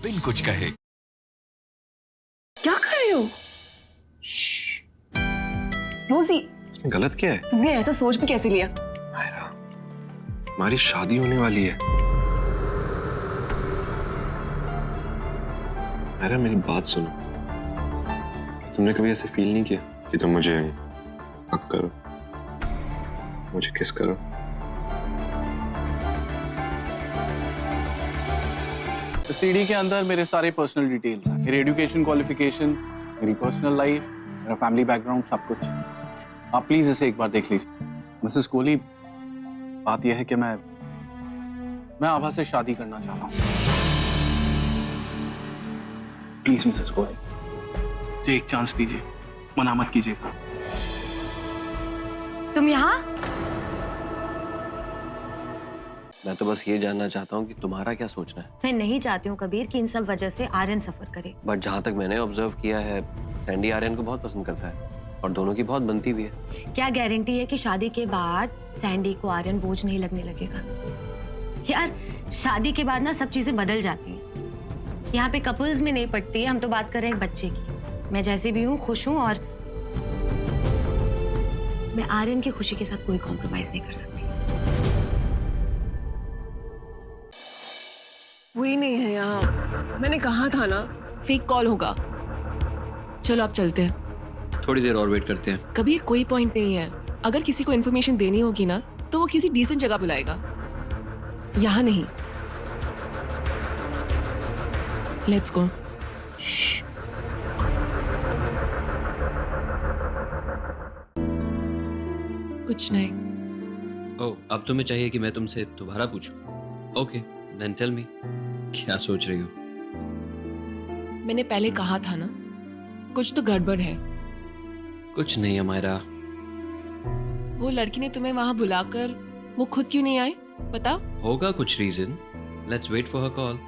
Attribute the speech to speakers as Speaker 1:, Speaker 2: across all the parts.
Speaker 1: बिन कुछ कहे।
Speaker 2: क्या कर रहे हो? रोजी,
Speaker 3: इसमें गलत क्या है?
Speaker 2: तुमने ऐसा सोच भी कैसे लिया?
Speaker 3: मायरा, हमारी शादी होने वाली है। मायरा, मेरी बात सुनो। तुमने कभी ऐसे फील नहीं किया कि तुम मुझे हक करो, मुझे किस करो?
Speaker 4: सीडी के अंदर मेरे सारे पर्सनल डिटेल्स हैं, मेरी एजुकेशन, क्वालिफिकेशन, मेरी पर्सनल लाइफ, मेरा फैमिली बैकग्राउंड, सब कुछ। आप प्लीज इसे एक बार देख लीजिए। मिसेस कोहली, बात यह है कि मैं आभा से शादी करना चाहता हूँ। प्लीज मिसेस कोहली, मुझे एक चांस दीजिए, मना मत कीजिएगा।
Speaker 2: तुम यहाँ?
Speaker 3: मैं तो बस ये जानना चाहता हूँ कि तुम्हारा क्या सोचना है।
Speaker 5: मैं नहीं चाहती हूँ कबीर कि इन सब वजह से आर्यन सफर करे।
Speaker 3: बट जहाँ तक मैंने ऑब्जर्व किया है, सैंडी आर्यन को बहुत पसंद करता है और दोनों की बहुत बनती भी है।
Speaker 5: क्या गारंटी है कि शादी के बाद सैंडी को आर्यन बोझ नहीं लगने लगेगा? यार, शादी के बाद ना सब चीजें बदल जाती हैं। यहाँ पे कपल्स में नहीं पड़ती है। हम तो बात कर रहे हैं एक बच्चे की। मैं जैसी भी हूँ खुश हूँ और मैं आर्यन की खुशी के साथ कोई कॉम्प्रोमाइज नहीं कर सकती।
Speaker 2: वही नहीं है यहाँ। मैंने कहा था ना, फेक कॉल होगा। चलो आप चलते हैं।
Speaker 3: थोड़ी देर और वेट करते हैं।
Speaker 2: कबीर, कोई पॉइंट नहीं है। अगर किसी को इन्फॉर्मेशन देनी होगी ना, तो वो किसी डिसेंट जगह बुलाएगा, यहाँ नहीं। Let's go. कुछ नहीं।
Speaker 6: ओह, अब तुम्हें चाहिए कि मैं तुमसे दोबारा पूछूं? ओके, देन टेल मी, क्या सोच रही हो?
Speaker 2: मैंने पहले कहा था ना, कुछ तो गड़बड़ है।
Speaker 6: कुछ नहीं है मायरा।
Speaker 2: वो लड़की ने तुम्हें वहां बुलाकर वो खुद क्यों नहीं आई, पता?
Speaker 6: होगा कुछ reason. Let's wait for her call.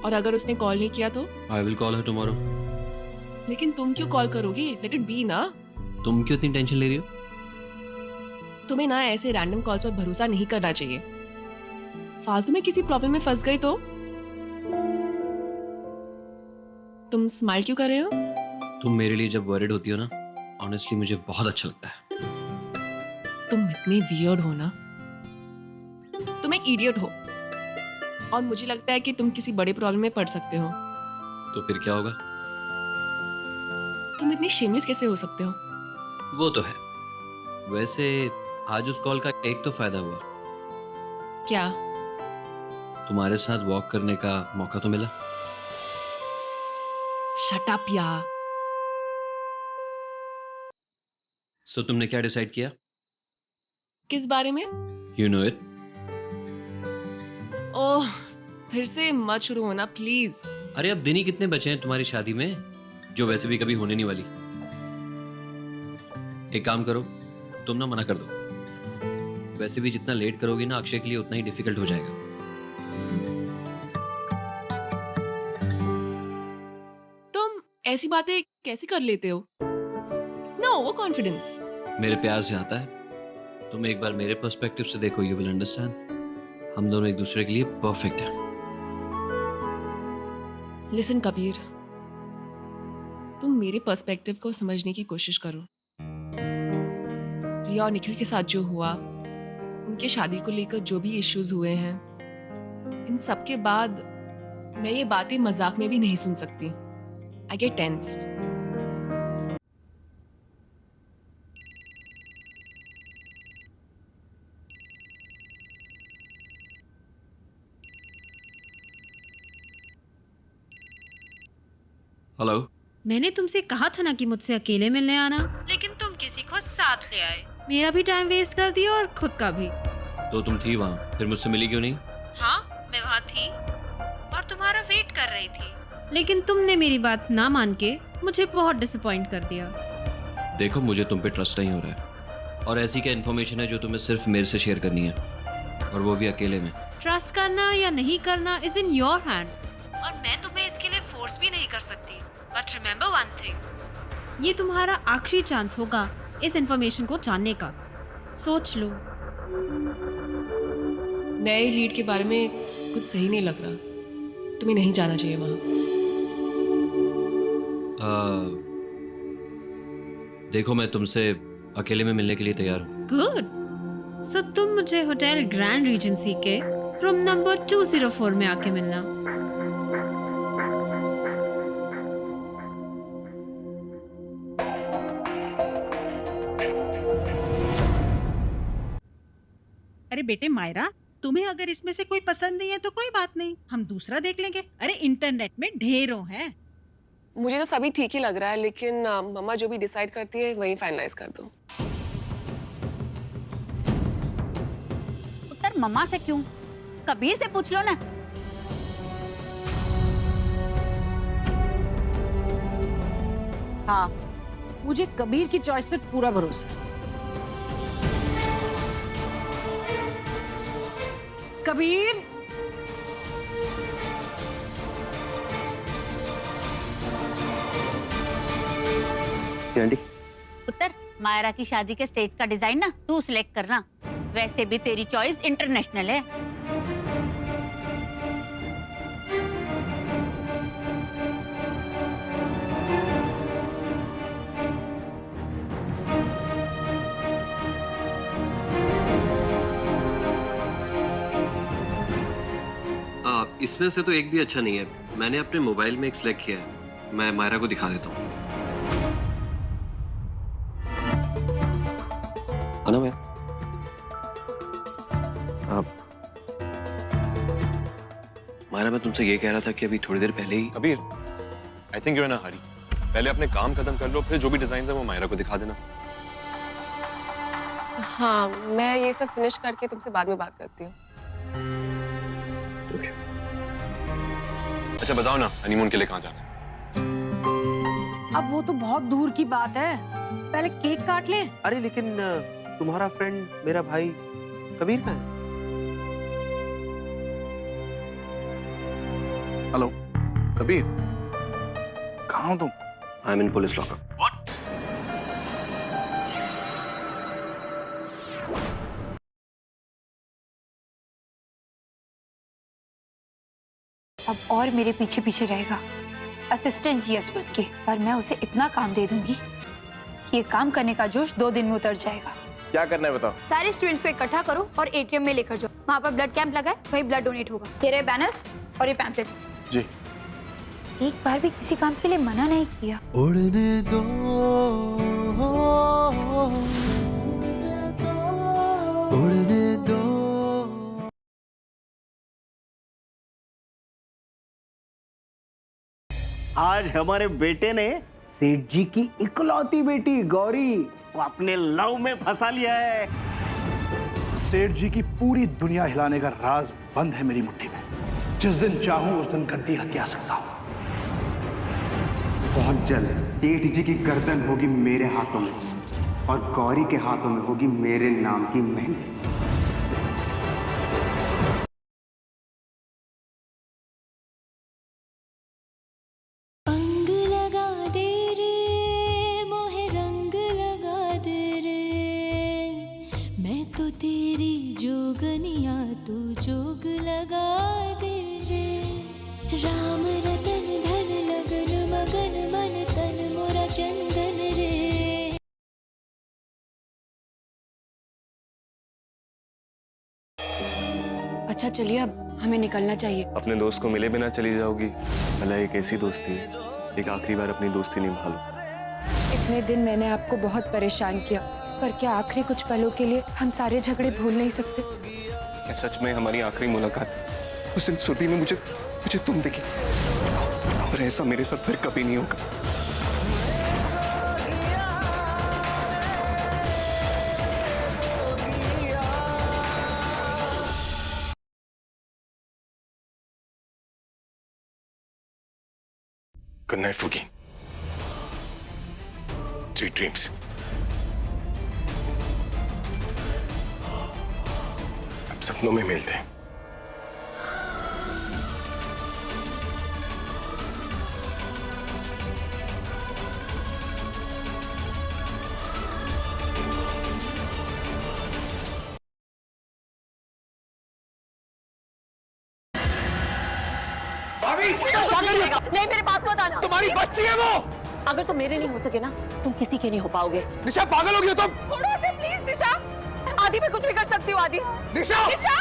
Speaker 2: और अगर उसने कॉल नहीं किया तो?
Speaker 6: I will call her tomorrow.
Speaker 2: लेकिन तुम क्यों कॉल करोगी? लेट इट बी ना।
Speaker 6: तुम क्यों इतनी टेंशन ले रही हो?
Speaker 2: तुम्हें ना ऐसे रैंडम कॉल्स पर भरोसा नहीं करना चाहिए। फालतू में किसी प्रॉब्लम में फंस गई तो? तुम स्माइल क्यों कर रहे हो?
Speaker 6: तुम मेरे लिए जब वरिड होती हो ना, ऑनेस्टली मुझे बहुत अच्छा लगता है।
Speaker 2: तुम इतने वियर्ड हो ना। तुम एक इडियट हो और मुझे लगता है कि तुम किसी बड़े प्रॉब्लम में पड़ सकते हो।
Speaker 6: तो फिर क्या होगा?
Speaker 2: तुम इतनी शेमलेस कैसे हो सकते हो?
Speaker 6: वो तो है। वैसे आज उस कॉल का एक तो फायदा हुआ।
Speaker 2: क्या?
Speaker 6: तुम्हारे साथ वॉक करने का मौका तो मिला।
Speaker 2: शट अप यार।
Speaker 6: सो तुमने क्या डिसाइड किया?
Speaker 2: किस बारे में?
Speaker 6: You know it.
Speaker 2: ओह, फिर से मत शुरू होना प्लीज।
Speaker 6: अरे अब दिन ही कितने बचे हैं तुम्हारी शादी में, जो वैसे भी कभी होने नहीं वाली। एक काम करो, तुम ना मना कर दो। वैसे भी जितना लेट करोगी ना, अक्षय के लिए उतना ही डिफिकल्ट हो जाएगा।
Speaker 2: तुम ऐसी बातें कैसे कर लेते हो? नो, वो कॉन्फिडेंस
Speaker 6: मेरे प्यार से आता है। तुम एक बार मेरे पर्सपेक्टिव से देखो, यू विल अंडरस्टैंड। हम दोनों एक दूसरे के लिए परफेक्ट हैं।
Speaker 2: लिसन कबीर, तुम मेरे पर्सपेक्टिव को समझने की कोशिश करो। रिया और निखिल के साथ जो हुआ, उनके शादी को लेकर जो भी इश्यूज हुए हैं, इन सब के बाद मैं ये बातें मजाक में भी नहीं सुन सकती। I get tensed.
Speaker 6: हेलो।
Speaker 7: मैंने तुमसे कहा था ना कि मुझसे अकेले मिलने आना, लेकिन तुम किसी को साथ ले आए। मेरा भी टाइम वेस्ट कर दिया और खुद का भी।
Speaker 6: तो तुम थी वहाँ, फिर मुझसे मिली क्यों नहीं?
Speaker 7: हाँ, मैं वहाँ थी और तुम्हारा वेट कर रही थी, लेकिन तुमने मेरी बात ना मान के मुझे बहुत डिसअपॉइंट कर दिया।
Speaker 6: देखो, मुझे तुम पे ट्रस्ट नहीं हो रहा है, और ऐसी क्या इन्फॉर्मेशन है जो तुम्हें सिर्फ मेरे से शेयर करनी है, और वो भी अकेले में?
Speaker 7: ट्रस्ट करना या नहीं करना इज इन योर हैंड, और मैं तुम्हें इसके लिए फोर्स भी नहीं कर सकती। बट रिमेंबर वन थिंग, ये तुम्हारा आखिरी चांस होगा इस इन्फॉर्मेशन को जानने का। सोच लो।
Speaker 2: नए लीड के बारे में कुछ सही नहीं लग रहा। तुम्हें नहीं जाना चाहिए वहाँ।
Speaker 6: देखो, मैं तुमसे अकेले में मिलने के लिए तैयार हूँ।
Speaker 7: गुड। सो तुम मुझे होटल ग्रैंड रीजेंसी के रूम नंबर 204 में आके मिलना।
Speaker 1: अरे बेटे मायरा, तुम्हें अगर इसमें से कोई पसंद नहीं है तो कोई बात नहीं, हम दूसरा देख लेंगे। अरे इंटरनेट में ढेरों हैं।
Speaker 2: मुझे तो सभी ठीक ही लग रहा है, लेकिन मम्मा जो भी डिसाइड करती है वही फाइनलाइज कर दो।
Speaker 8: उत्तर मम्मा से क्यों, कबीर से पूछ लो ना।
Speaker 1: हाँ, मुझे कबीर की चॉइस पर पूरा भरोसा है। कबीर,
Speaker 3: आंटी
Speaker 8: उत्तर मायरा की शादी के स्टेज का डिजाइन ना तू सिलेक्ट करना, वैसे भी तेरी चॉइस इंटरनेशनल है।
Speaker 6: इसमें से तो एक भी अच्छा नहीं है। मैंने अपने मोबाइल में एक सिलेक्ट किया है, मैं मायरा को दिखा देता हूँ। आना मैं मायरा, मैं तुमसे ये कह रहा था कि अभी थोड़ी देर पहले ही
Speaker 3: Kabir, I think you in a hurry. पहले अपने काम खत्म कर लो, फिर जो भी डिजाइन है वो मायरा को दिखा देना।
Speaker 2: हाँ, मैं ये सब फिनिश करके तुमसे बाद में बात करती हूँ।
Speaker 3: Okay. अच्छा बताओ ना, हनीमून के लिए कहाँ जाना है?
Speaker 1: अब वो तो बहुत दूर की बात है, पहले केक काट ले।
Speaker 9: अरे लेकिन तुम्हारा फ्रेंड, मेरा भाई कबीर कहाँ है?
Speaker 4: हेलो कबीर, कहाँ हो तुम?
Speaker 6: I am in police lockup.
Speaker 10: अब और मेरे पीछे पीछे रहेगा असिस्टेंट जीएस बन के, पर मैं उसे इतना काम दे दूंगी कि ये काम करने का जोश 2 दिन में उतर जाएगा।
Speaker 9: क्या करना है बताओ?
Speaker 10: सारे स्टूडेंट्स को इकट्ठा करो और एटीएम में लेकर जाओ। वहाँ पर ब्लड कैंप लगा है, वहीं ब्लड डोनेट होगा। ये रहे बैनर्स और ये पैम्फलेट्स।
Speaker 4: जी।
Speaker 10: एक बार भी किसी काम के लिए मना नहीं किया।
Speaker 11: उड़ने दो, उड़ने दो। आज हमारे बेटे ने सेठ जी की इकलौती बेटी गौरी को अपने लव में फंसा लिया है।
Speaker 12: सेठ जी की पूरी दुनिया हिलाने का राज बंद है मेरी मुट्ठी में। जिस दिन चाहूं उस दिन गद्दी हत्या सकता हूं।
Speaker 11: बहुत जल्द सेठ जी की गर्दन होगी मेरे हाथों में और गौरी के हाथों में होगी मेरे नाम की मेहंदी।
Speaker 2: अच्छा चलिए, अब हमें निकलना चाहिए।
Speaker 3: अपने दोस्त को मिले बिना चली जाओगी? भला एक ऐसी दोस्ती है, एक आखिरी बार अपनी दोस्ती निभा लो।
Speaker 13: इतने दिन मैंने आपको बहुत परेशान किया, पर क्या आखिरी कुछ पलों के लिए हम सारे झगड़े भूल नहीं सकते?
Speaker 3: क्या सच में हमारी आखिरी मुलाकात है? उस दिन सुरभि में मुझे तुम दिखे, और ऐसा मेरे साथ फिर कभी नहीं होगा। Good night, Fuki. Sweet dreams. अब सपनों में मिलते हैं।
Speaker 14: नहीं मेरे पास मत आना।
Speaker 9: तुम्हारी बच्ची है वो।
Speaker 14: अगर तुम मेरे नहीं हो सके ना तुम किसी के नहीं हो पाओगे।
Speaker 9: निशा पागल हो गई हो तुम।
Speaker 14: छोड़ो उसे प्लीज निशा। आदि मैं कुछ भी कर सकती हूँ आदि।
Speaker 9: निशा
Speaker 14: निशा